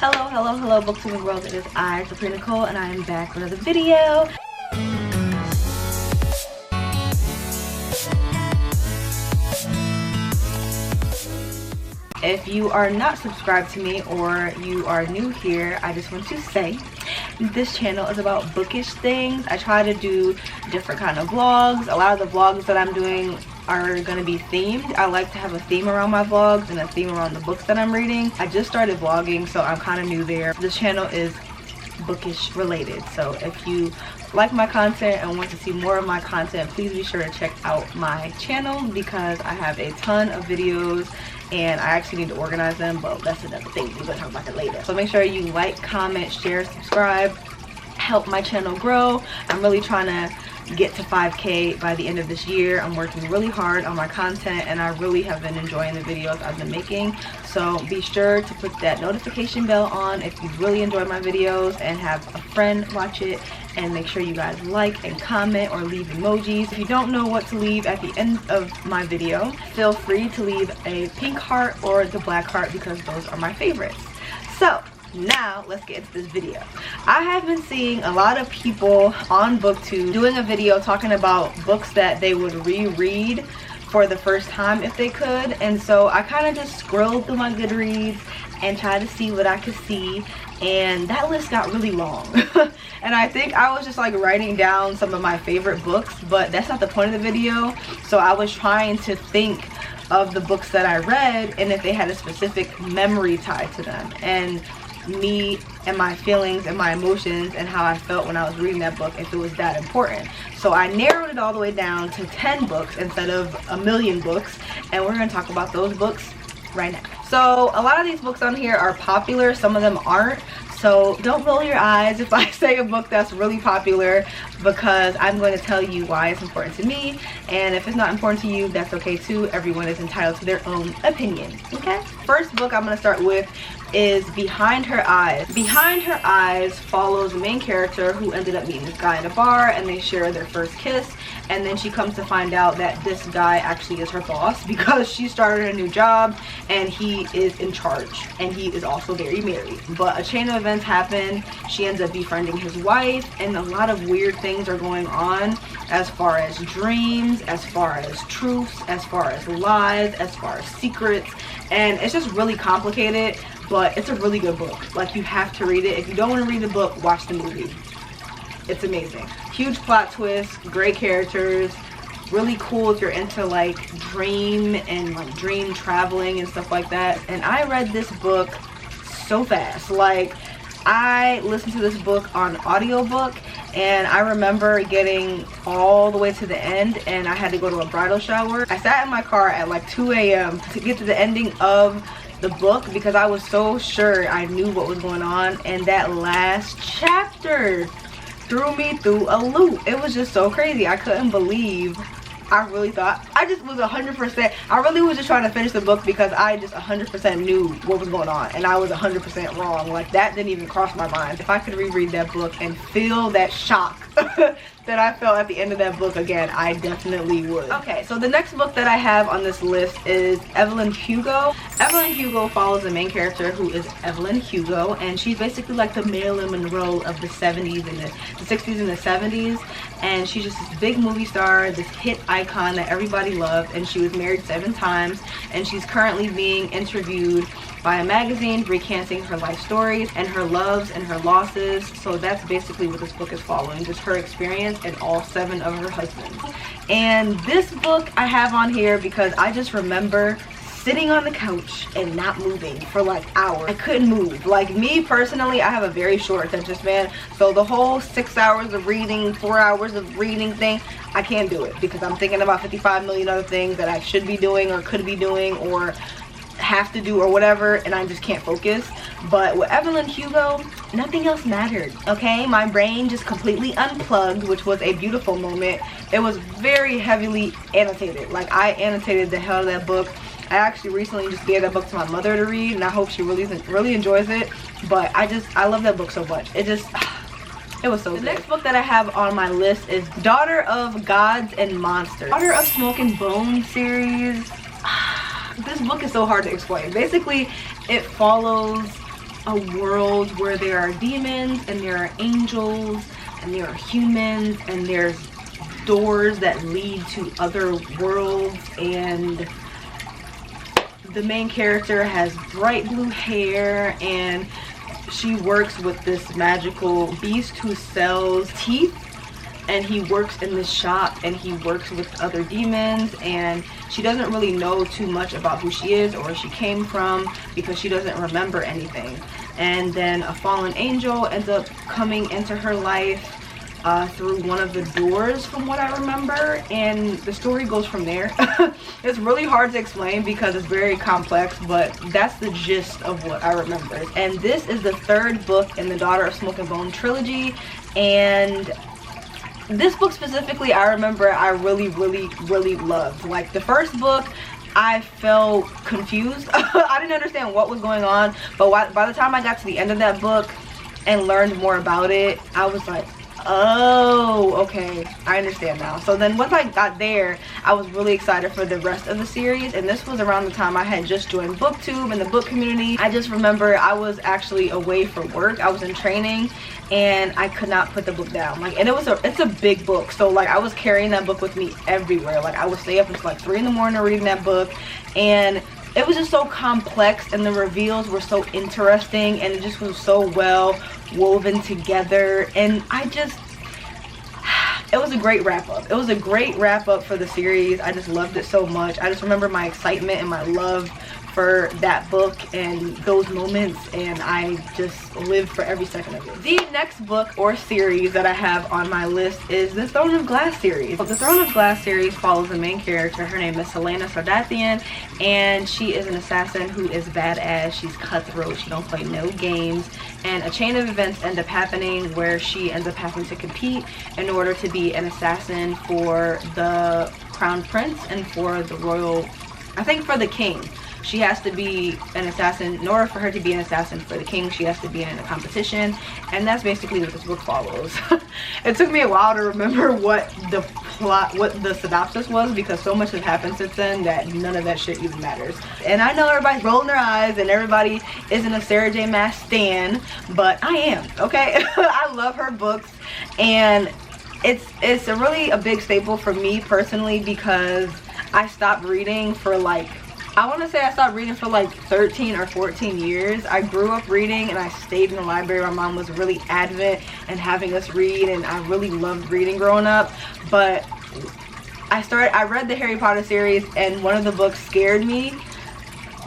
Hello, Booktube world. It is I, Nicole, and I am back with another video. If you are not subscribed to me or you are new here, I just want to say this channel is about bookish things. I try to do different kind of vlogs. A lot of the vlogs that I'm doing are going to be themed. I like to have a theme around my vlogs and a theme around the books that I'm reading. I just started vlogging, so I'm kind of new there. This channel is bookish related, so if you like my content and want to see more of my content, please be sure to check out my channel because I have a ton of videos and I actually need to organize them, but that's another thing. We're gonna talk about it later. So make sure you like, comment, share, subscribe, help my channel grow. I'm really trying to get to 5K by the end of this year. I'm working really hard on my content and I really have been enjoying the videos I've been making. So be sure to put that notification bell on if you really enjoy my videos and have a friend watch it, and make sure you guys like and comment or leave emojis. If you don't know what to leave at the end of my video, feel free to leave a pink heart or the black heart because those are my favorites. So now let's get into this video. I have been seeing a lot of people on Booktube doing a video talking about books that they would reread for the first time if they could, and so I kind of just scrolled through my Goodreads and tried to see what I could see, and that list got really long. And I think I was just like writing down some of my favorite books, but that's not the point of the video. So I was trying to think of the books that I read and if they had a specific memory tied to them, and me and my feelings and my emotions and how I felt when I was reading that book, if it was that important. So I narrowed it all the way down to 10 books instead of a million books, and we're going to talk about those books right now. So a lot of these books on here are popular, some of them aren't, so don't roll your eyes if I say a book that's really popular, because I'm going to tell you why it's important to me, and if it's not important to you, that's okay too. Everyone is entitled to their own opinion, okay? First book I'm going to start with is Behind Her Eyes. Behind Her Eyes follows the main character who ended up meeting this guy in a bar, and they share their first kiss, and then she comes to find out that this guy actually is her boss because she started a new job and he is in charge, and he is also very married. But a chain of events happen. She ends up befriending his wife, and a lot of weird things are going on as far as dreams, as far as truths, as far as lies, as far as secrets, and it's just really complicated. But it's a really good book. Like, you have to read it. If you don't want to read the book, watch the movie. It's amazing. Huge plot twist, great characters, really cool if you're into like dream and like dream traveling and stuff like that. And I read this book so fast. Like, I listened to this book on audiobook, and I remember getting all the way to the end and I had to go to a bridal shower. I sat in my car at like 2 a.m. to get to the ending of the book because I was so sure I knew what was going on, and that last chapter threw me through a loop. It was just so crazy. I couldn't believe. I really thought, I just was 100%, I really was just trying to finish the book because I just 100% knew what was going on, and I was 100% wrong. Like, that didn't even cross my mind. If I could reread that book and feel that shock that I felt at the end of that book again, I definitely would. Okay, so the next book that I have on this list is Evelyn Hugo. Evelyn Hugo follows the main character, who is Evelyn Hugo, and she's basically like the Marilyn Monroe of the 70s and the 60s and the 70s, and she's just this big movie star, this hit icon that everybody loved, and she was married 7 times, and she's currently being interviewed by a magazine recanting her life stories and her loves and her losses. So that's basically what this book is following, just her experience and all 7 of her husbands. And this book I have on here because I just remember sitting on the couch and not moving for like hours. I couldn't move. Like, me personally, I have a very short attention span, so the whole 6 hours of reading, 4 hours of reading thing, I can't do it because I'm thinking about 55 million other things that I should be doing or could be doing or have to do or whatever, and I just can't focus. But with Evelyn Hugo, nothing else mattered, okay? My brain just completely unplugged, which was a beautiful moment. It was very heavily annotated. Like, I annotated the hell out of that book. I actually recently just gave that book to my mother to read, and I hope she really enjoys it. But I love that book so much. It just, it was so good. The next book that I have on my list is Daughter of Gods and Monsters. Daughter of Smoke and Bone series. This book is so hard to explain. Basically, it follows a world where there are demons and there are angels and there are humans and there's doors that lead to other worlds, and the main character has bright blue hair and she works with this magical beast who sells teeth, and he works in this shop and he works with other demons, and she doesn't really know too much about who she is or where she came from because she doesn't remember anything. And then a fallen angel ends up coming into her life through one of the doors, from what I remember, and the story goes from there. It's really hard to explain because it's very complex, but that's the gist of what I remember. And this is the third book in the Daughter of Smoke and Bone trilogy, and this book specifically I remember I really loved. Like, the first book I felt confused. I didn't understand what was going on, but by the time I got to the end of that book and learned more about it, I was like, oh, okay, I understand now. So then once I got there, I was really excited for the rest of the series, and this was around the time I had just joined Booktube and the book community. I just remember I was actually away for work. I was in training and I could not put the book down. Like, and it's a big book, so like I was carrying that book with me everywhere. Like, I would stay up until like 3 in the morning reading that book, and it was just so complex and the reveals were so interesting and it just was so well woven together, and it was a great wrap up. It was a great wrap up for the series. I just loved it so much. I just remember my excitement and my love for that book and those moments, and I just lived for every second of it. The next book or series that I have on my list is the Throne of Glass series. The Throne of Glass series follows the main character. Her name is Helena Sardathian, and she is an assassin who is badass. She's cutthroat. She don't play no games, and a chain of events end up happening where she ends up having to compete in order to be an assassin for the crown prince and for the royal, I think for the king. She has to be an assassin. In order for her to be an assassin for the king, she has to be in a competition, and that's basically what this book follows. It took me a while to remember what the plot, what the synopsis was, because so much has happened since then that none of that shit even matters. And I know everybody's rolling their eyes and everybody isn't a Sarah J Maas stan, but I am, okay? I love her books, and it's a really a big staple for me personally, because I stopped reading for like, I want to say I stopped reading for like 13 or 14 years. I grew up reading and I stayed in the library. My mom was really adamant and having us read, and I really loved reading growing up. But I read the Harry Potter series, and one of the books scared me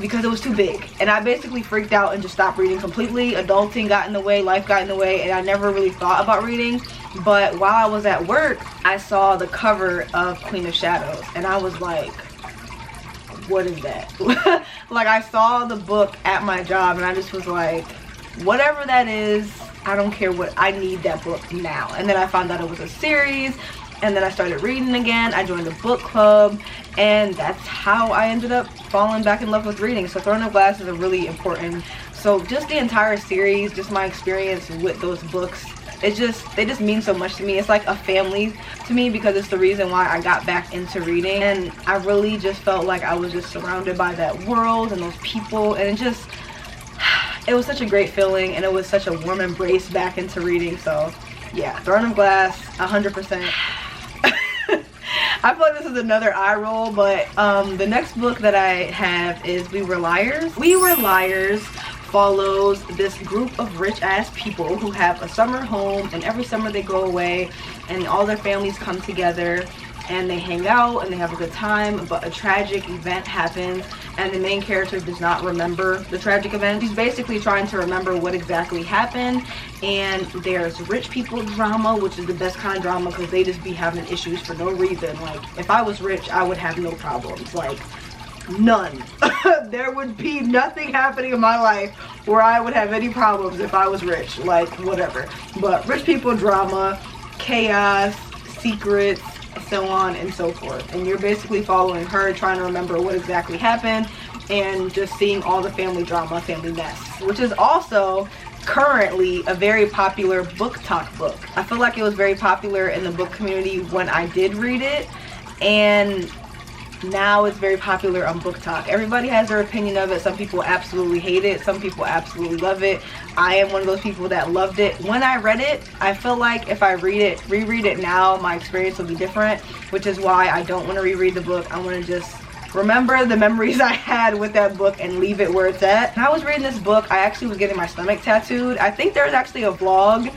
because it was too big, and I basically freaked out and just stopped reading completely. Adulting got in the way, life got in the way, and I never really thought about reading. But while I was at work, I saw the cover of Queen of Shadows, and I was like, what is that? Like, I saw the book at my job and I just was like, whatever that is, I don't care, what I need that book now. And then I found out it was a series, and then I started reading again. I joined a book club, and that's how I ended up falling back in love with reading. So Throne of Glass is a really important, so just the entire series, just my experience with those books, they just mean so much to me. It's like a family to me, because it's the reason why I got back into reading, and I really just felt like I was just surrounded by that world and those people, and it was such a great feeling, and it was such a warm embrace back into reading. So yeah, Throne of Glass, 100%. I feel like this is another eye roll, but the next book that I have is We Were Liars. We Were Liars follows this group of rich ass people who have a summer home, and every summer they go away and all their families come together and they hang out and they have a good time, but a tragic event happens and the main character does not remember the tragic event. He's basically trying to remember what exactly happened, and there's rich people drama, which is the best kind of drama because they just be having issues for no reason. Like, if I was rich, I would have no problems. Like, none. There would be nothing happening in my life where I would have any problems if I was rich. Like, whatever. But rich people drama, chaos, secrets, so on and so forth. And you're basically following her, trying to remember what exactly happened, and just seeing all the family drama, family mess, which is also currently a very popular book talk book. I feel like it was very popular in the book community when I did read it, and now it's very popular on Book Talk. Everybody has their opinion of it. Some people absolutely hate it, some people absolutely love it. I am one of those people that loved it when I read it. I feel like if I reread it now, my experience will be different, which is why I don't want to reread the book. I want to just remember the memories I had with that book and leave it where it's at. When I was reading this book, I actually was getting my stomach tattooed. I think there's actually a vlog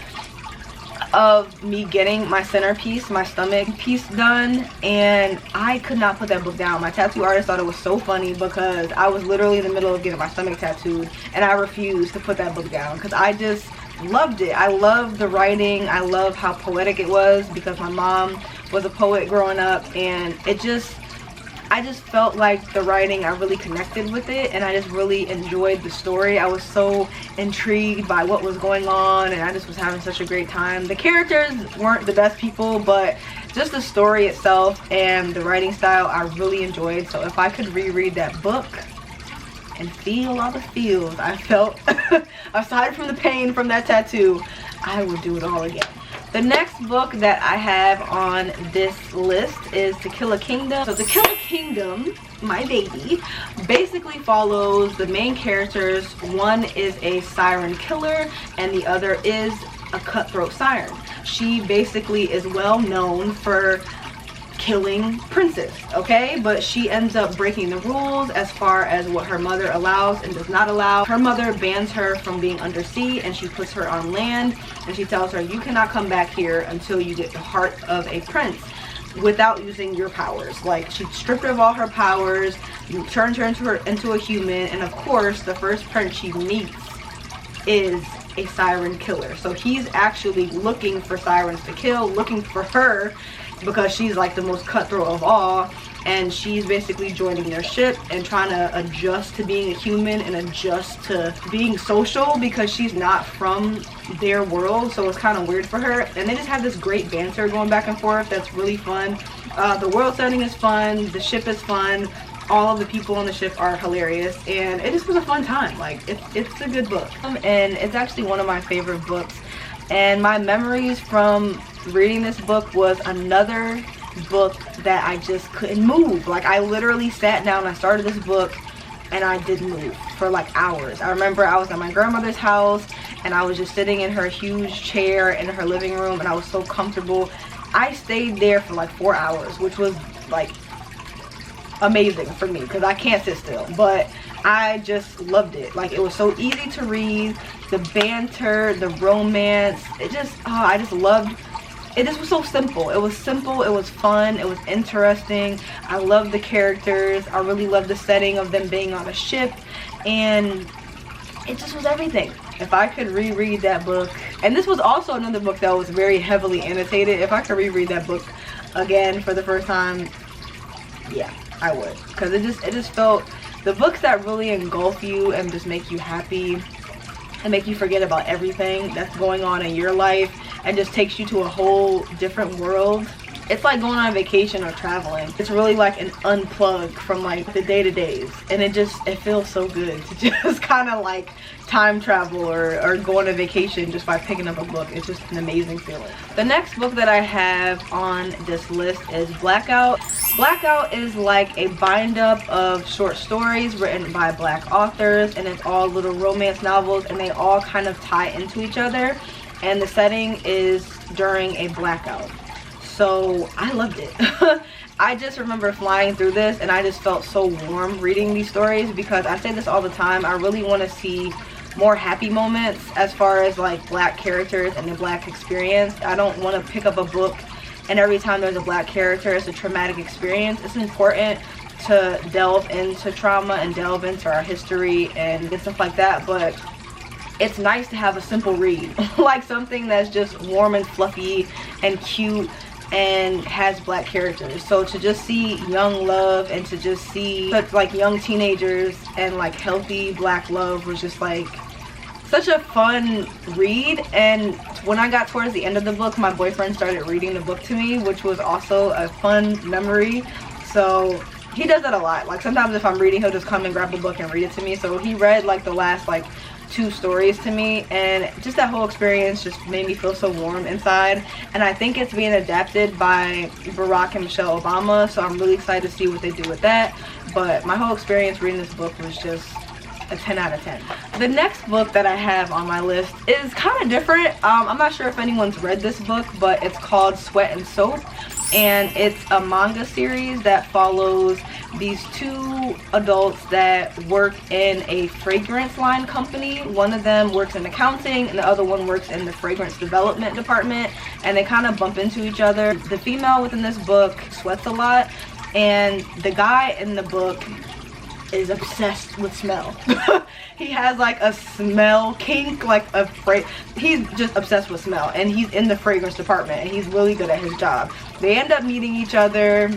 of me getting my centerpiece, my stomach piece done, and I could not put that book down. My tattoo artist thought it was so funny because I was literally in the middle of getting my stomach tattooed and I refused to put that book down because I just loved it. I loved the writing. I love how poetic it was because my mom was a poet growing up, and I just felt like the writing, I really connected with it, and I just really enjoyed the story. I was so intrigued by what was going on, and I just was having such a great time. The characters weren't the best people, but just the story itself and the writing style I really enjoyed. So if I could reread that book and feel all the feels I felt aside from the pain from that tattoo, I would do it all again. The next book that I have on this list is To Kill a Kingdom. So To Kill a Kingdom, my baby, basically follows the main characters. One is a siren killer and the other is a cutthroat siren. She basically is well known for killing princes, okay, but she ends up breaking the rules as far as what her mother allows and does not allow. Her mother bans her from being undersea and she puts her on land, and she tells her, you cannot come back here until you get the heart of a prince without using your powers. Like, she stripped her of all her powers, turned her into a human, and of course the first prince she meets is a siren killer. So he's actually looking for sirens to kill, looking for her, because she's like the most cutthroat of all, and she's basically joining their ship and trying to adjust to being a human and adjust to being social because she's not from their world, so it's kind of weird for her. And they just have this great banter going back and forth that's really fun. The world setting is fun, the ship is fun, all of the people on the ship are hilarious, and it just was a fun time. Like, it's a good book, and it's actually one of my favorite books. And my memories from reading this book was another book that I just couldn't move. Like, I literally sat down, I started this book and I didn't move for like hours. I remember I was at my grandmother's house and I was just sitting in her huge chair in her living room and I was so comfortable. I stayed there for like 4 hours, which was like amazing for me because I can't sit still, but I just loved it. Like, it was so easy to read, the banter, the romance, it just, oh, I just loved it. Just was so simple. It was simple, it was fun, it was interesting. I loved the characters, I really loved the setting of them being on a ship, and it just was everything. If I could reread that book, and this was also another book that was very heavily annotated, if I could reread that book again for the first time, yeah, I would, because it just felt, the books that really engulf you and just make you happy and make you forget about everything that's going on in your life and just takes you to a whole different world. It's like going on vacation or traveling. It's really like an unplug from like the day-to-days, and it feels so good to just kind of like time travel or go on a vacation just by picking up a book. It's just an amazing feeling. The next book that I have on this list is Blackout. Blackout is like a bind-up of short stories written by Black authors, and it's all little romance novels, and they all kind of tie into each other, and the setting is during a blackout. So I loved it. I just remember flying through this and I just felt so warm reading these stories, because I say this all the time, I really want to see more happy moments as far as like Black characters and the Black experience. I don't want to pick up a book and every time there's a Black character it's a traumatic experience. It's important to delve into trauma and delve into our history and stuff like that, but it's nice to have a simple read, like something that's just warm and fluffy and cute and has Black characters. So to just see young love and to just see such like young teenagers and like healthy Black love was just like such a fun read. And when I got towards the end of the book, my boyfriend started reading the book to me, which was also a fun memory. So he does that a lot. Like sometimes if I'm reading, he'll just come and grab a book and read it to me. So he read like the last like two stories to me, and just that whole experience just made me feel so warm inside. And I think it's being adapted by Barack and Michelle Obama, so I'm really excited to see what they do with that. But my whole experience reading this book was just a 10 out of 10. The next book that I have on my list is kind of different. I'm not sure if anyone's read this book, but it's called Sweat and Soap, and it's a manga series that follows these two adults that work in a fragrance line company. One of them works in accounting and the other one works in the fragrance development department, and they kind of bump into each other. The female within this book sweats a lot, and the guy in the book is obsessed with smell. He has like a smell kink, like he's just obsessed with smell, and he's in the fragrance department and he's really good at his job. They end up meeting each other.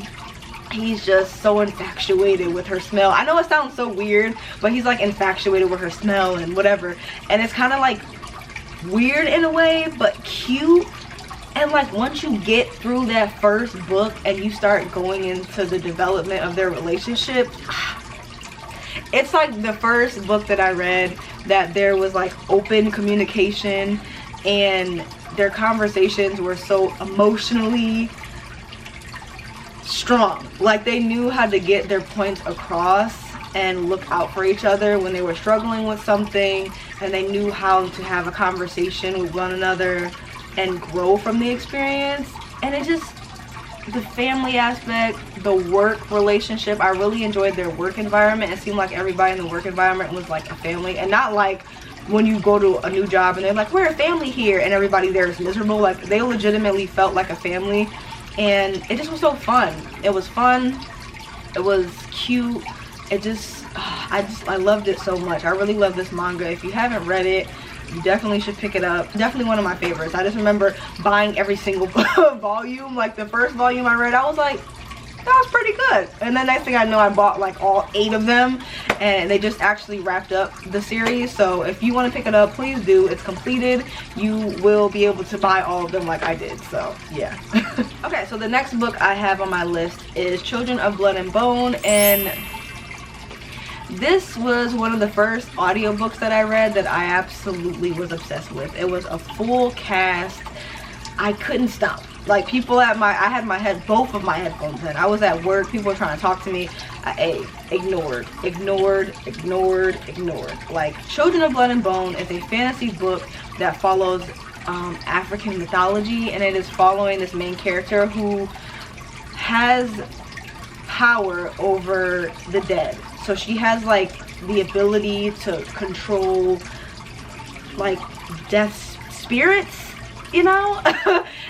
He's just so infatuated with her smell. I know it sounds so weird, but he's like infatuated with her smell and whatever, and it's kind of like weird in a way but cute. And like once you get through that first book and you start going into the development of their relationship, it's like the first book that I read that there was like open communication, and their conversations were so emotionally strong. Like they knew how to get their points across and look out for each other when they were struggling with something, and they knew how to have a conversation with one another and grow from the experience. And it just, the family aspect, the work relationship, I really enjoyed their work environment. It seemed like everybody in the work environment was like a family, and not like when you go to a new job and they're like, we're a family here, and everybody there is miserable. Like they legitimately felt like a family, and it just was so fun. It was fun, it was cute, it just I loved it so much. I really love this manga. If you haven't read it, you definitely should pick it up. Definitely one of my favorites. I just remember buying every single volume. Like the first volume I read, I was like, that was pretty good. And then next thing I know, I bought like all 8 of them, and they just actually wrapped up the series. So if you want to pick it up, please do. It's completed. You will be able to buy all of them like I did. So yeah. Okay, so the next book I have on my list is Children of Blood and Bone, and this was one of the first audiobooks that I read that I absolutely was obsessed with. It was a full cast. I couldn't stop. Like people at I had both of my headphones in. I was at work, people were trying to talk to me. I ignored. Like Children of Blood and Bone is a fantasy book that follows African mythology, and it is following this main character who has power over the dead. So she has like the ability to control like death spirits, you know.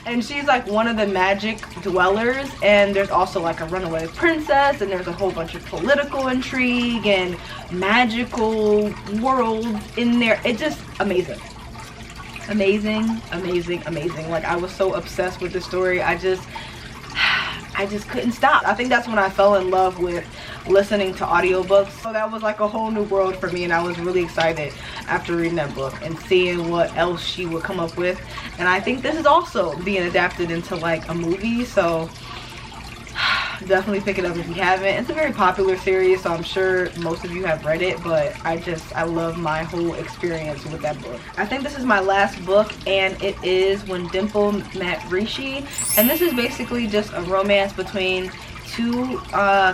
And she's like one of the magic dwellers, and there's also like a runaway princess, and there's a whole bunch of political intrigue and magical worlds in there. It's just amazing. Like I was so obsessed with the story. I just couldn't stop. I think that's when I fell in love with listening to audiobooks. So that was like a whole new world for me, and I was really excited after reading that book and seeing what else she would come up with. And I think this is also being adapted into like a movie, so definitely pick it up if you haven't. It's a very popular series, so I'm sure most of you have read it, but I love my whole experience with that book. I think this is my last book, and it is When Dimple Met Rishi, and this is basically just a romance between two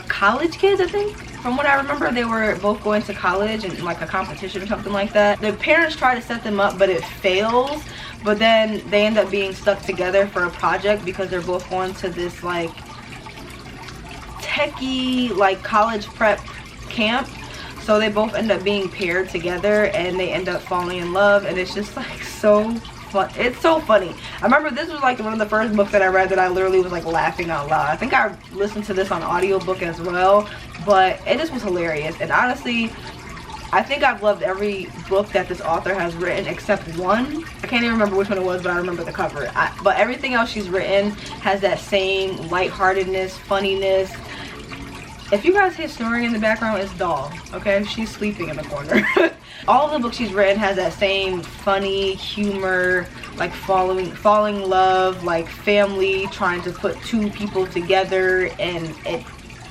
college kids. I think from what I remember, they were both going to college and like a competition or something like that. The parents try to set them up, but it fails, but then they end up being stuck together for a project because they're both going to this like techie like college prep camp. So they both end up being paired together, and they end up falling in love, and it's just like so fun. It's so funny. I remember this was like one of the first books that I read that I literally was like laughing out loud. I think I listened to this on audiobook as well, but it just was hilarious. And honestly, I think I've loved every book that this author has written except one. I can't even remember which one it was, but I remember the cover. But everything else she's written has that same lightheartedness, funniness. If you guys hear snoring in the background, it's Doll, okay? She's sleeping in the corner. All of the books she's written has that same funny humor, like falling in love, like family trying to put two people together and it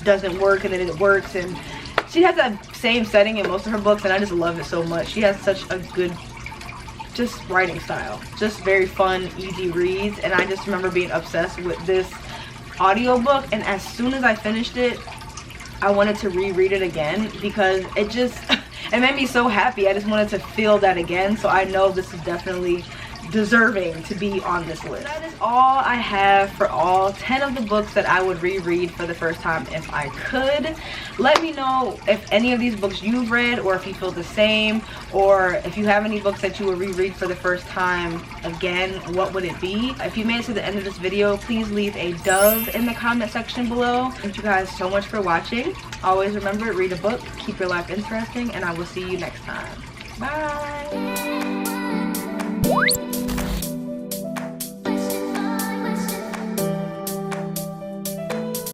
doesn't work, and then it works, and she has that same setting in most of her books, and I just love it so much. She has such a good just writing style, just very fun, easy reads, and I just remember being obsessed with this audiobook, and as soon as I finished it, I wanted to reread it again because it just it made me so happy. I just wanted to feel that again, so I know this is definitely deserving to be on this list. That is all I have for all 10 of the books that I would reread for the first time if I could. Let me know if any of these books you've read, or if you feel the same, or if you have any books that you would reread for the first time again, what would it be? If you made it to the end of this video, please leave a dove in the comment section below. Thank you guys so much for watching. Always remember, read a book, keep your life interesting, and I will see you next time. Bye.